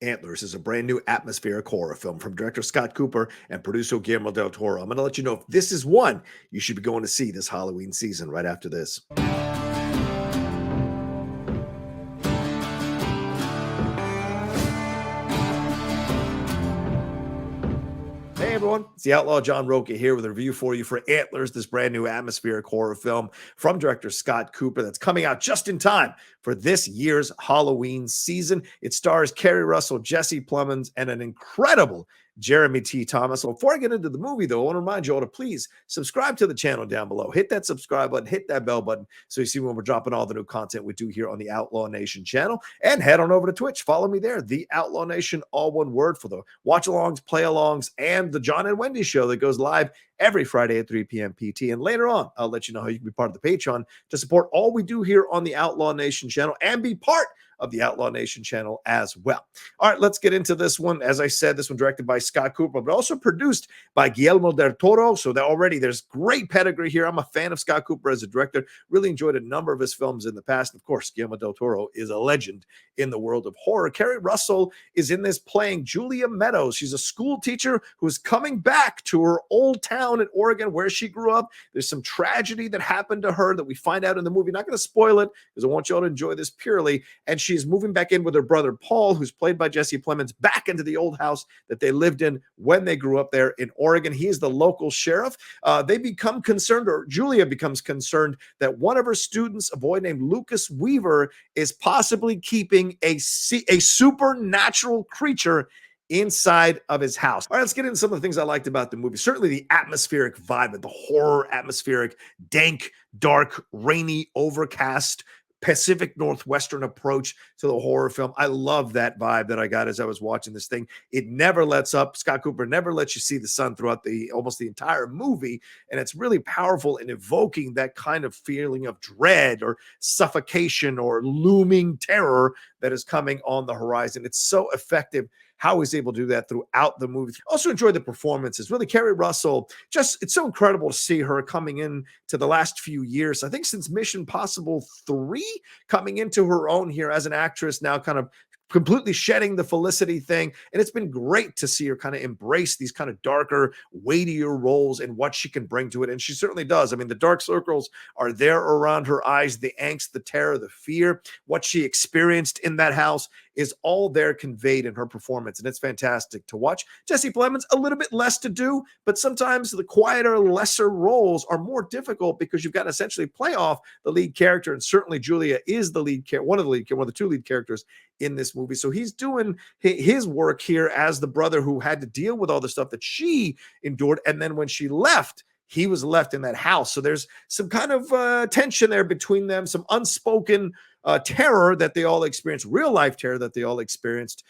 Antlers is a brand new atmospheric horror film from director Scott Cooper and producer Guillermo del Toro. I'm going to let you know if this is one you should be going to see this Halloween season right after this. Hey everyone, it's the Outlaw John Rocha here with a review for you for Antlers, this brand new atmospheric horror film from director Scott Cooper that's coming out just in time for this year's Halloween season. It stars Keri Russell, Jesse Plemons, and an incredible Jeremy T. Thomas. So before I get into the movie, though, I want to remind you all to please subscribe to the channel down below. Hit that subscribe button, hit that bell button so you see when we're dropping all the new content we do here on the Outlaw Nation channel. And head on over to Twitch. Follow me there, the Outlaw Nation, all one word, for the watch-alongs, play-alongs, and the John and Wendy show that goes live every Friday at 3 p.m. PT. And later on, I'll let you know how you can be part of the Patreon to support all we do here on the Outlaw Nation channel and be part of the Outlaw Nation channel as well. All right, let's get into this one. As I said, this one directed by Scott Cooper, but also produced by Guillermo del Toro. So that already there's great pedigree here. I'm a fan of Scott Cooper as a director. Really enjoyed a number of his films in the past. Of course, Guillermo del Toro is a legend in the world of horror. Keri Russell is in this playing Julia Meadows. She's a school teacher who's coming back to her old town in Oregon where she grew up. There's some tragedy that happened to her that we find out in the movie. Not going to spoil it because I want you all to enjoy this purely. And she's moving back in with her brother Paul, who's played by Jesse Plemons, back into the old house that they lived in when they grew up there in Oregon. He is the local sheriff. They become concerned, or Julia becomes concerned, that one of her students, a boy named Lucas Weaver, is possibly keeping a supernatural creature inside of his house. All right, let's get into some of the things I liked about the movie. Certainly the atmospheric vibe, the horror atmospheric, dank, dark, rainy, overcast, Pacific Northwestern approach to the horror film. I love that vibe that I got as I was watching this thing. It never lets up. Scott Cooper never lets you see the sun throughout almost the entire movie, and it's really powerful in evoking that kind of feeling of dread or suffocation or looming terror that is coming on the horizon. It's so effective how he's able to do that throughout the movie. Also enjoyed the performances. Really, Keri Russell, it's so incredible to see her coming in to the last few years. I think since Mission Possible 3, coming into her own here as an actress, now kind of completely shedding the Felicity thing. And it's been great to see her kind of embrace these kind of darker, weightier roles and what she can bring to it. And she certainly does. I mean, the dark circles are there around her eyes, the angst, the terror, the fear, what she experienced in that house is all there conveyed in her performance. And it's fantastic to watch. Jesse Plemons, a little bit less to do, but sometimes the quieter, lesser roles are more difficult because you've got to essentially play off the lead character. And certainly Julia is the lead character, one of the two lead characters in this movie. So he's doing his work here as the brother who had to deal with all the stuff that she endured. And then when she left, he was left in that house. So there's some kind of tension there between them, some unspoken terror that they all experienced, real life terror that they all experienced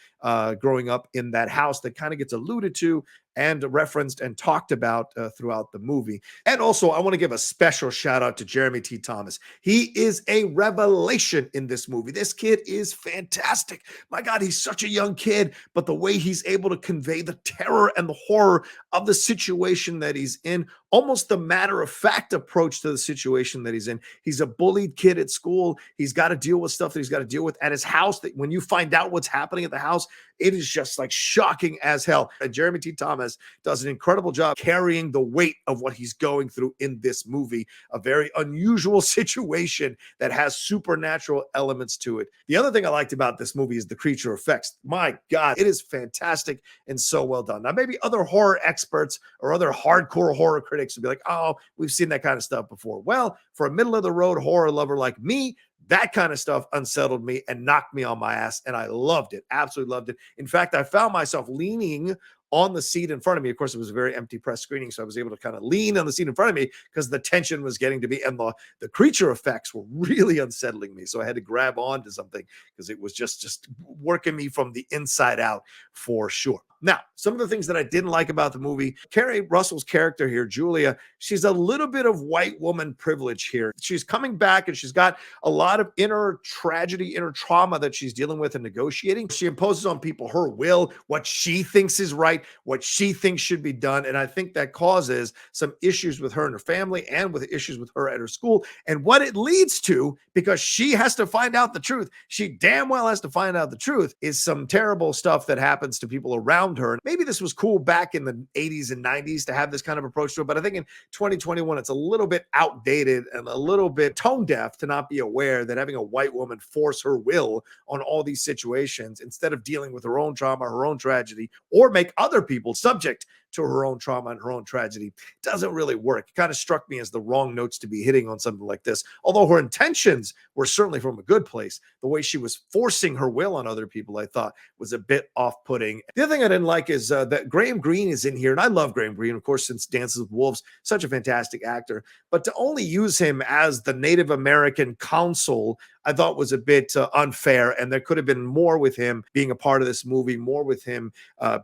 growing up in that house that kind of gets alluded to and referenced and talked about throughout the movie. And also, I want to give a special shout out to Jeremy T. Thomas. He is a revelation in this movie. This kid is fantastic. My God, he's such a young kid, but the way he's able to convey the terror and the horror of the situation that he's in, almost the matter-of-fact approach to the situation that he's in. He's a bullied kid at school. He's got to deal with stuff that he's got to deal with at his house. That when you find out what's happening at the house, it is just like shocking as hell. And Jeremy T. Thomas does an incredible job carrying the weight of what he's going through in this movie, a very unusual situation that has supernatural elements to it. The other thing I liked about this movie is the creature effects. My God, it is fantastic and so well done. Now, maybe other horror experts or other hardcore horror critics would be like, oh, we've seen that kind of stuff before. Well, for a middle-of-the-road horror lover like me, that kind of stuff unsettled me and knocked me on my ass, and I loved it. Absolutely loved it. In fact, I found myself leaning on the seat in front of me. Of course, it was a very empty press screening, so I was able to kind of lean on the seat in front of me because the tension was getting to me, and the creature effects were really unsettling me. So I had to grab onto something because it was just working me from the inside out for sure. Now, some of the things that I didn't like about the movie, Keri Russell's character here, Julia, she's a little bit of white woman privilege here. She's coming back and she's got a lot of inner tragedy, inner trauma that she's dealing with and negotiating. She imposes on people her will, what she thinks is right, what she thinks should be done. And I think that causes some issues with her and her family and with issues with her at her school. And what it leads to, because she has to find out the truth, she damn well has to find out the truth, is some terrible stuff that happens to people around her. Maybe this was cool back in the 80s and 90s to have this kind of approach to it, but I think in 2021, it's a little bit outdated and a little bit tone deaf to not be aware that having a white woman force her will on all these situations instead of dealing with her own trauma, her own tragedy, or make other people subject to her own trauma and her own tragedy doesn't really work. It kind of struck me as the wrong notes to be hitting on something like this. Although her intentions were certainly from a good place, the way she was forcing her will on other people, I thought was a bit off-putting. The other thing I didn't like is that Graham Greene is in here, and I love Graham Greene, of course, since Dances with Wolves, such a fantastic actor. But to only use him as the Native American consul, I thought was a bit unfair, and there could have been more with him being a part of this movie, more with him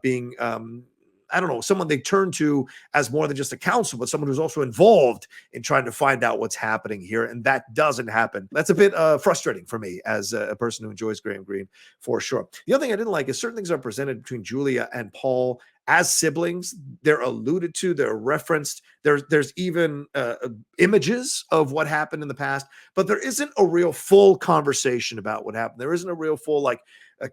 being I don't know, someone they turn to as more than just a counsel, but someone who's also involved in trying to find out what's happening here. And that doesn't happen. That's a bit frustrating for me as a person who enjoys Graham Greene, for sure. The other thing I didn't like is certain things are presented between Julia and Paul as siblings. They're alluded to, they're referenced. There's even images of what happened in the past, but there isn't a real full conversation about what happened. There isn't a real full, like,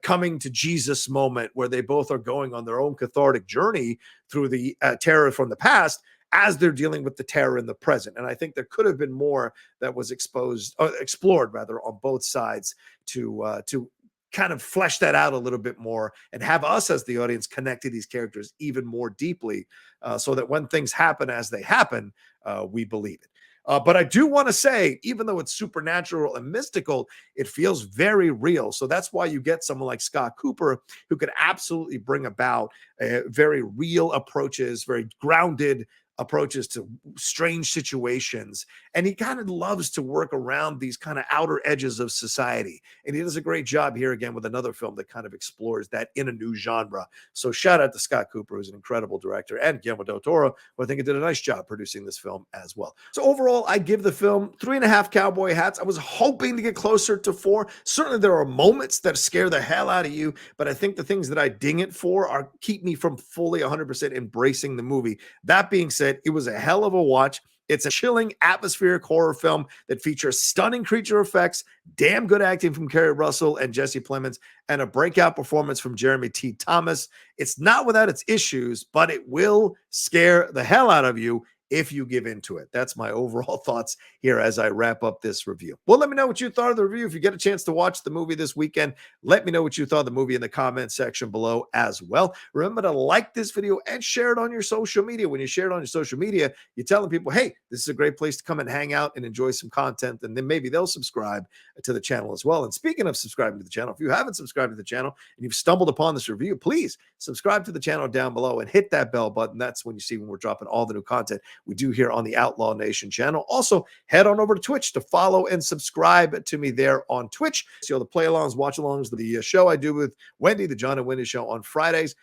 coming to Jesus moment where they both are going on their own cathartic journey through the terror from the past as they're dealing with the terror in the present. And I think there could have been more that was explored rather on both sides to kind of flesh that out a little bit more and have us as the audience connect to these characters even more deeply so that when things happen as they happen, we believe it. But I do want to say, even though it's supernatural and mystical, it feels very real. So that's why you get someone like Scott Cooper, who could absolutely bring about very real approaches, very grounded approaches to strange situations. And he kind of loves to work around these kind of outer edges of society. And he does a great job here again with another film that kind of explores that in a new genre. So shout out to Scott Cooper, who's an incredible director, and Guillermo del Toro, who I think did a nice job producing this film as well. So overall, I give the film 3.5 cowboy hats. I was hoping to get closer to 4. Certainly there are moments that scare the hell out of you, but I think the things that I ding it for are keep me from fully 100% embracing the movie. That being said, it was a hell of a watch. It's a chilling atmospheric horror film that features stunning creature effects, damn good acting from Keri Russell and Jesse Plemons, and a breakout performance from Jeremy T. Thomas. It's not without its issues, but it will scare the hell out of you if you give into it. That's my overall thoughts here as I wrap up this review. Well, let me know what you thought of the review. If you get a chance to watch the movie this weekend, let me know what you thought of the movie in the comment section below as well. Remember to like this video and share it on your social media. When you share it on your social media, you're telling people, hey, this is a great place to come and hang out and enjoy some content, and then maybe they'll subscribe to the channel as well. And speaking of subscribing to the channel, if you haven't subscribed to the channel and you've stumbled upon this review, please subscribe to the channel down below and hit that bell button. That's when you see when we're dropping all the new content we do here on the Outlaw Nation channel. Also, head on over to Twitch to follow and subscribe to me there on Twitch. See all the play-alongs, watch-alongs, the show I do with Wendy, the John and Wendy show on Fridays.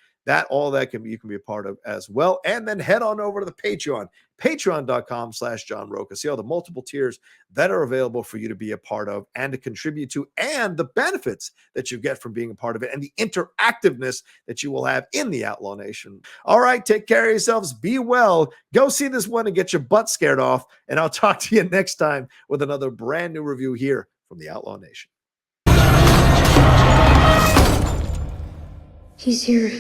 All that you can be a part of as well. And then head on over to the Patreon, patreon.com/John Rocha. See all the multiple tiers that are available for you to be a part of and to contribute to, and the benefits that you get from being a part of it, and the interactiveness that you will have in the Outlaw Nation. All right, take care of yourselves. Be well. Go see this one and get your butt scared off. And I'll talk to you next time with another brand new review here from the Outlaw Nation. He's here.